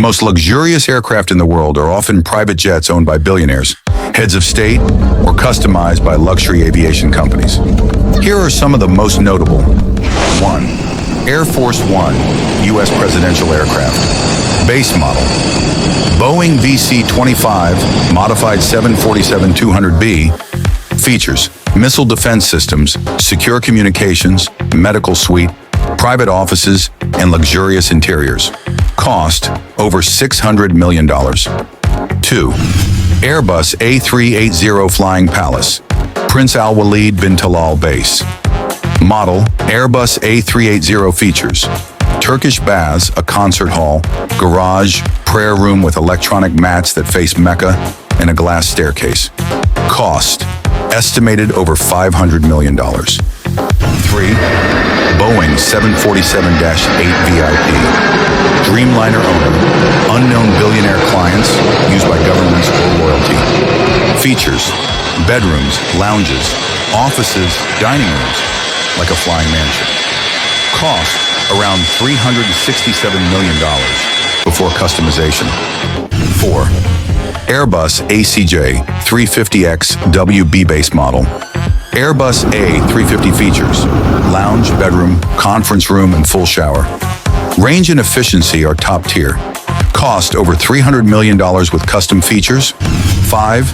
most luxurious aircraft in the world are often private jets owned by billionaires, heads of state, or customized by luxury aviation companies. Here are some of the most notable. 1. Air Force One, U.S. presidential aircraft. Base model. Boeing VC-25, modified 747-200B. Features: missile defense systems, secure communications, medical suite, private offices, and luxurious interiors. Cost: over $600 million. 2. Airbus A380 Flying Palace, Prince Al-Waleed bin Talal base. Model: Airbus A380. Features: Turkish baths, a concert hall, garage, prayer room with electronic mats that face Mecca, and a glass staircase. Cost: estimated over $500 million. 3. Boeing 747-8 VIP. Dreamliner owner, unknown billionaire clients, used by governments or loyalty. Features: bedrooms, lounges, offices, dining rooms, like a flying mansion. Cost: around $367 million before customization. 4. Airbus ACJ 350X WB base model. Airbus A350 features: lounge, bedroom, conference room, and full shower. Range and efficiency are top tier. Cost: over $300 million with custom features. 5.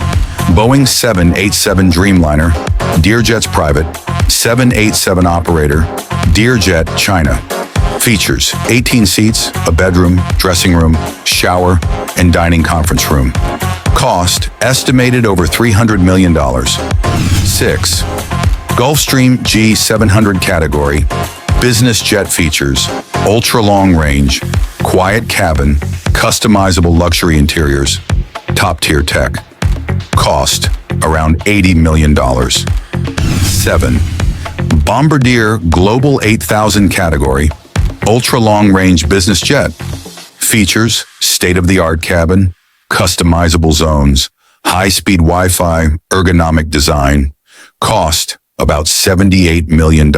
Boeing 787 Dreamliner, Dearjet's private, 787 operator, Dearjet, China. Features: 18 seats, a bedroom, dressing room, shower, and dining conference room. Cost: estimated over $300 million. 6. Gulfstream G700 category, business jet features, ultra-long range, quiet cabin, customizable luxury interiors, top-tier tech. Cost: around $80 million. 7. Bombardier Global 8000 category, ultra-long range business jet. Features: state-of-the-art cabin, customizable zones, high-speed Wi-Fi, ergonomic design. Cost: about $78 million.